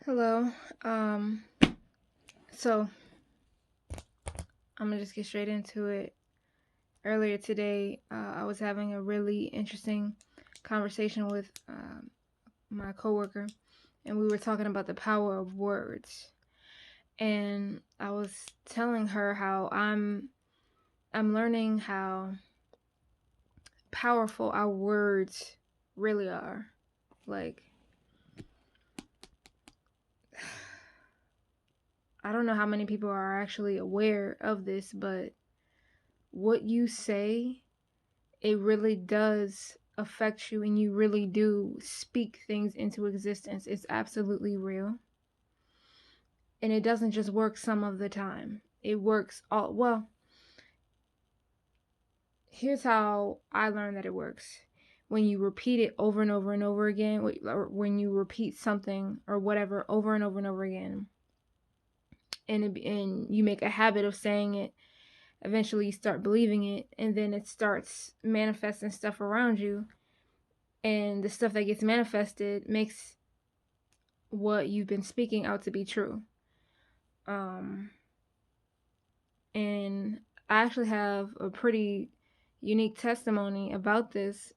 Hello. Um, so I'm gonna just get straight into it. Earlier today, I was having a really interesting conversation with my coworker, and we were talking about the power of words. And I was telling her how I'm learning how powerful our words really are. Like, I don't know how many people are actually aware of this, but what you say, it really does affect you, and you really do speak things into existence. It's absolutely real. And it doesn't just work some of the time. It works all well. Here's how I learned that it works. When you repeat it over and over and over again, or when you repeat something or whatever over and over and over again, and you make a habit of saying it, eventually you start believing it, and then it starts manifesting stuff around you, and the stuff that gets manifested makes what you've been speaking out to be true. Um, and I actually have a pretty unique testimony about this.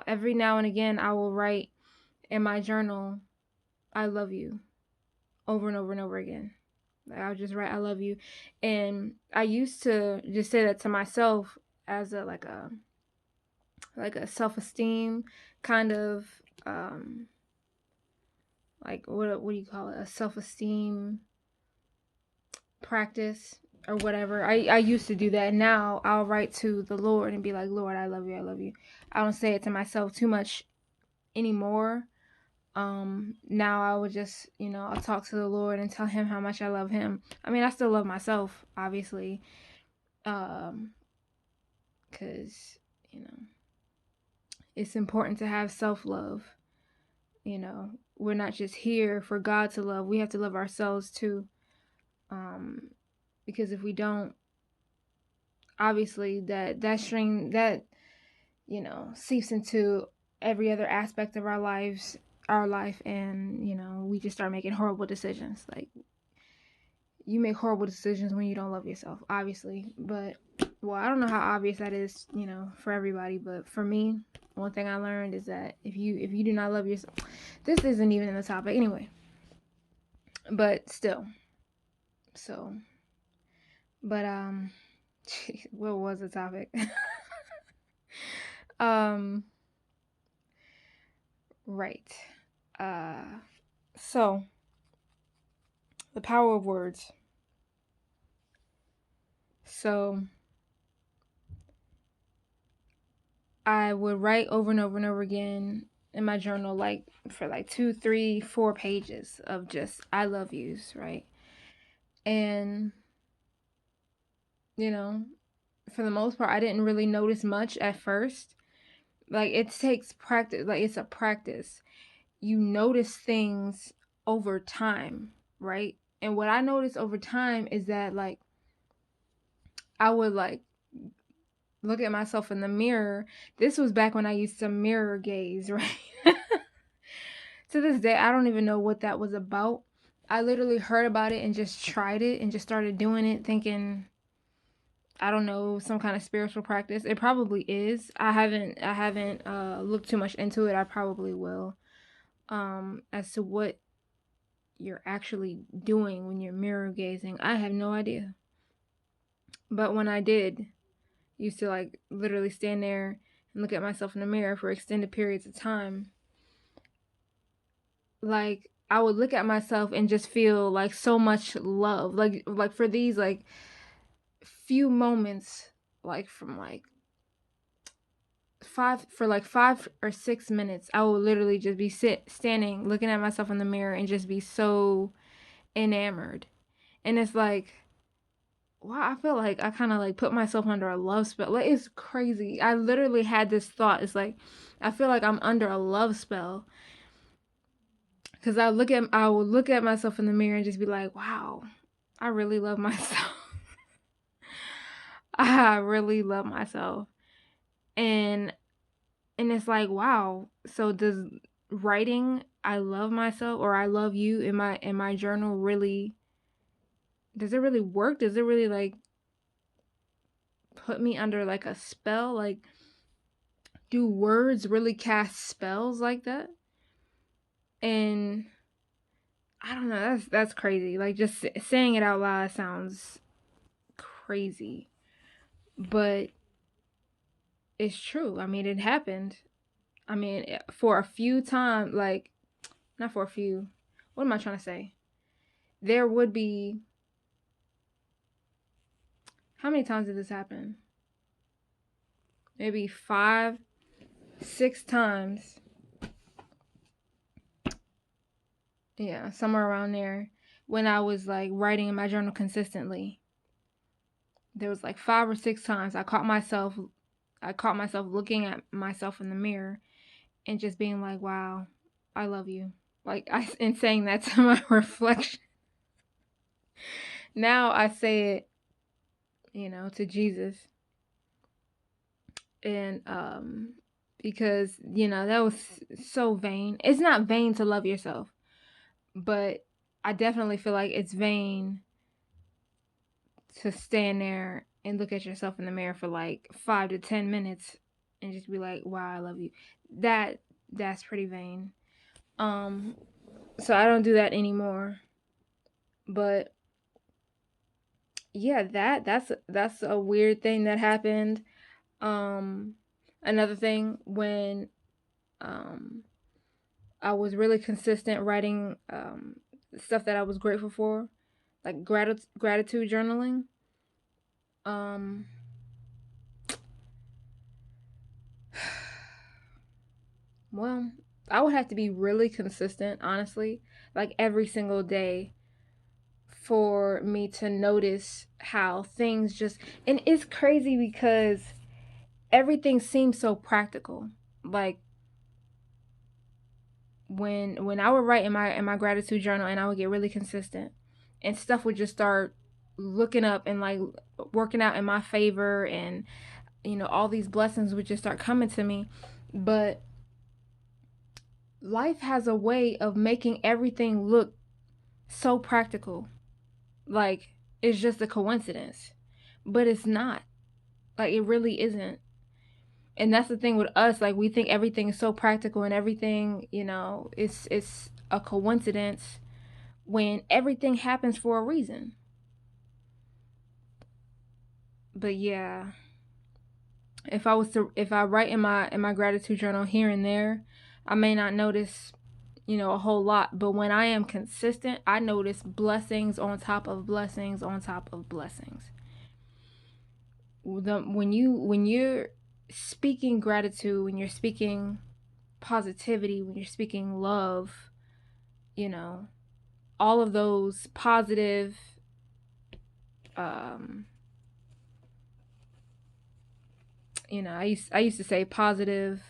Every now and again, I will write in my journal, "I love you," over and over and over again. I'll just write, "I love you," and I used to just say that to myself as a self-esteem kind of um like what do you call it, a self-esteem practice or whatever. I used to do that. Now I'll write to the Lord and be like, "Lord, I love you, I love you." I don't say it to myself too much anymore. Now I would just, I'll talk to the Lord and tell him how much I love him. I mean, I still love myself, obviously. Um, cause, you know, it's important to have self-love. We're not just here for God to love. We have to love ourselves too. Um, because if we don't, obviously that string that seeps into every other aspect of our life, and we just start making horrible decisions. Like, you make horrible decisions when you don't love yourself, obviously. But, well, I don't know how obvious that is, for everybody, but for me, one thing I learned is that if you do not love yourself, this isn't even in the topic anyway, but still. So, but what was the topic? um right. uh so the power of words. So I would write over and over and over again in my journal, like for like 2, 3, 4 pages of just "I love yous," right? And you know, for the most part, I didn't really notice much at first. Like, it takes practice. Like, it's a practice. You notice things over time, right? And what I noticed over time is that, like, I would like look at myself in the mirror. This was back when I used to mirror gaze, right? To this day, I don't even know what that was about. I literally heard about it and just tried it and just started doing it, thinking, I don't know, some kind of spiritual practice. It probably is. I haven't looked too much into it. I probably will. As to what you're actually doing when you're mirror gazing, I have no idea. But when I did, used to like literally stand there and look at myself in the mirror for extended periods of time, like, I would look at myself and just feel like so much love. Like for these like few moments, like from like 5 or 6 minutes, I would literally just be standing looking at myself in the mirror and just be so enamored. And it's like, wow, I feel like I kind of like put myself under a love spell. Like, it's crazy. I literally had this thought. It's like, I feel like I'm under a love spell, because I would look at myself in the mirror and just be like, wow, I really love myself. I really love myself. And it's like, wow. So does writing, I love myself or I love you in my journal really, does it really work? Does it really like put me under like a spell? Like, do words really cast spells like that? And I don't know, that's crazy. Like, just saying it out loud sounds crazy, but it's true. I mean, it happened. I mean, for a few times, like, not for a few. What am I trying to say? There would be, how many times did this happen? Maybe 5, 6 times. Yeah, somewhere around there. When I was like writing in my journal consistently, there was like 5 or 6 times I caught myself looking at myself in the mirror and just being like, wow, I love you. Like, and saying that to my reflection. Now I say it, to Jesus. And because, that was so vain. It's not vain to love yourself, but I definitely feel like it's vain to stand there and look at yourself in the mirror for like 5 to 10 minutes and just be like, wow, I love you. That's pretty vain. So I don't do that anymore. But yeah, that's a weird thing that happened. Another thing, when I was really consistent writing stuff that I was grateful for, like gratitude journaling. Well, I would have to be really consistent, honestly, like every single day for me to notice how things just, and it's crazy because everything seems so practical. Like, when I would write in my gratitude journal and I would get really consistent and stuff would just start looking up and like working out in my favor, and all these blessings would just start coming to me. But life has a way of making everything look so practical, like it's just a coincidence, but it's not. Like, it really isn't. And that's the thing with us, like we think everything is so practical and everything, it's a coincidence, when everything happens for a reason. But yeah, if I write in my gratitude journal here and there, I may not notice, a whole lot, but when I am consistent, I notice blessings on top of blessings on top of blessings. When you're speaking gratitude, when you're speaking positivity, when you're speaking love, you know, all of those positive um I used to say positive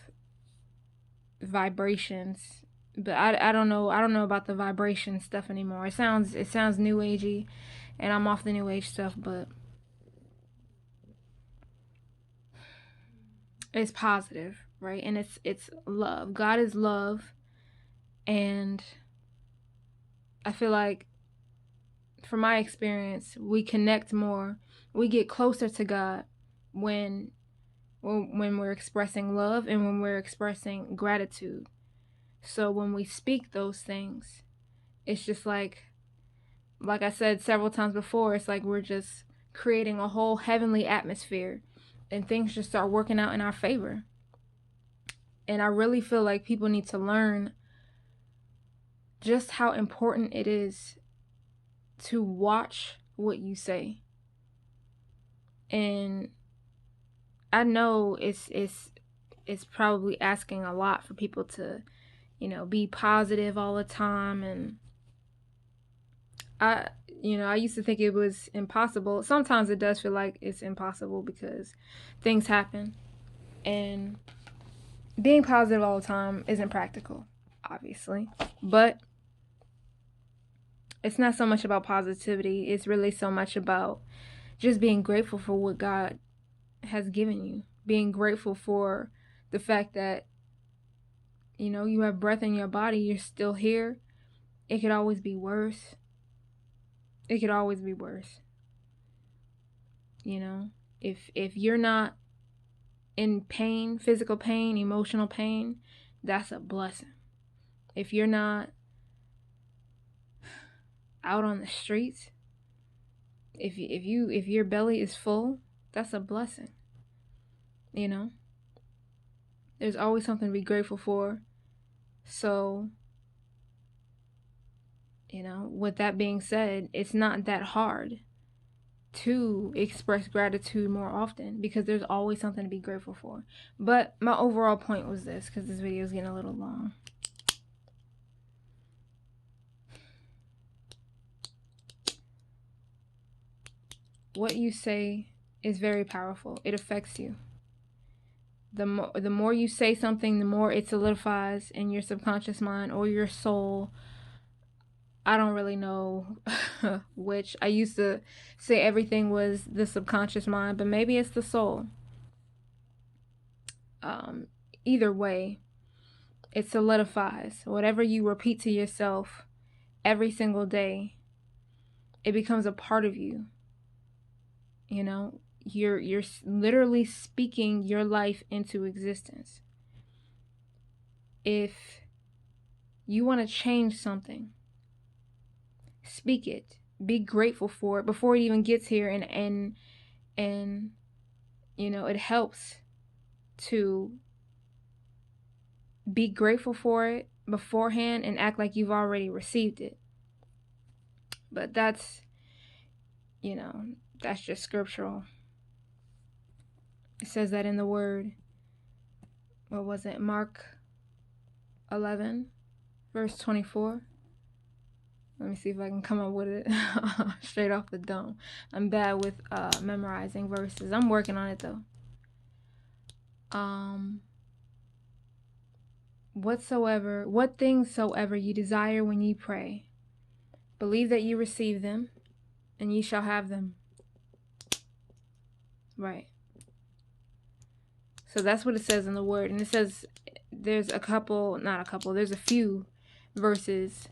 vibrations, but I don't know, about the vibration stuff anymore. It sounds new agey, and I'm off the new age stuff, but it's positive, right? And it's love. God is love, and I feel like, from my experience, we connect more, we get closer to God when we're expressing love and when we're expressing gratitude. So when we speak those things, it's just like I said several times before, it's like we're just creating a whole heavenly atmosphere, and things just start working out in our favor. And I really feel like people need to learn just how important it is to watch what you say. And I know it's probably asking a lot for people to, be positive all the time, and I used to think it was impossible. Sometimes it does feel like it's impossible because things happen, and being positive all the time isn't practical, obviously. But it's not so much about positivity, it's really so much about just being grateful for what God has given you. Being grateful for the fact that You know, you have breath in your body, you're still here. It could always be worse. It could always be worse. You know, if you're not in pain, physical pain, emotional pain, that's a blessing. If you're not out on the streets, if your belly is full, that's a blessing. You know, there's always something to be grateful for. So, you know, with that being said, it's not that hard to express gratitude more often because there's always something to be grateful for. But my overall point was this, because this video is getting a little long. What you say is very powerful. It affects you. The more you say something, the more it solidifies in your subconscious mind or your soul. I don't really know which. I used to say everything was the subconscious mind, but maybe it's the soul. Either way, it solidifies. Whatever you repeat to yourself every single day, it becomes a part of you. You know, you're literally speaking your life into existence. If you want to change something, speak it. Be grateful for it before it even gets here, and you know, it helps to be grateful for it beforehand and act like you've already received it. But that's, you know, that's just scriptural. It says that in the word. What was it? Mark 11, verse 24. Let me see if I can come up with it straight off the dome. I'm bad with memorizing verses. I'm working on it though. What things soever you desire when ye pray, believe that ye receive them, and ye shall have them. Right. So that's what it says in the word. And it says there's there's a few verses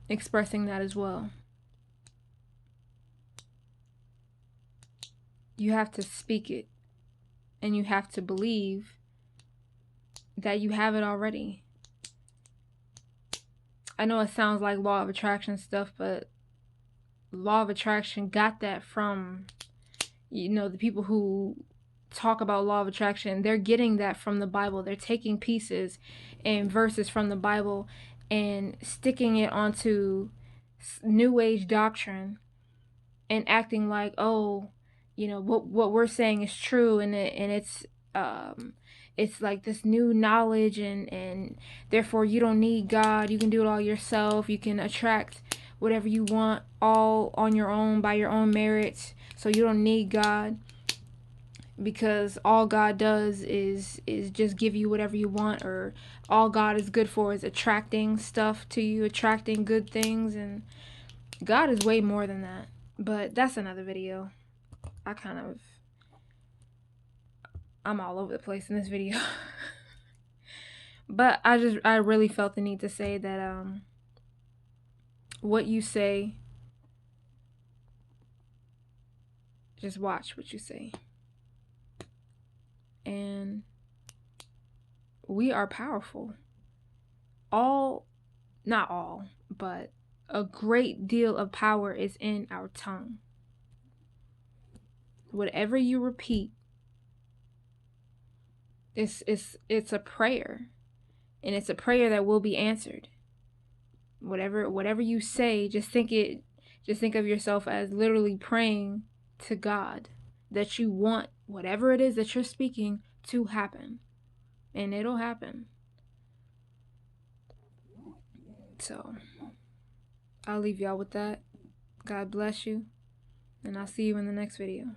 expressing that as well. You have to speak it, and you have to believe that you have it already. I know it sounds like law of attraction stuff, but law of attraction got that from, you know, the people who talk about law of attraction. They're getting that from the Bible. They're taking pieces and verses from the Bible and sticking it onto new age doctrine and acting like, oh, you know, what we're saying is true, and it's like this new knowledge, and therefore you don't need God. You can do it all yourself. You can attract whatever you want all on your own by your own merits. So you don't need God, because all God does is just give you whatever you want, or all God is good for is attracting stuff to you, attracting good things, and God is way more than that. But that's another video. I'm all over the place in this video. But I really felt the need to say that what you say, just watch what you say. And we are powerful. Not all, but a great deal of power is in our tongue. Whatever you repeat, it's a prayer, and it's a prayer that will be answered. Whatever you say, just think of yourself as literally praying to God that you want whatever it is that you're speaking to happen, and it'll happen. So I'll leave y'all with that. God bless you, and I'll see you in the next video.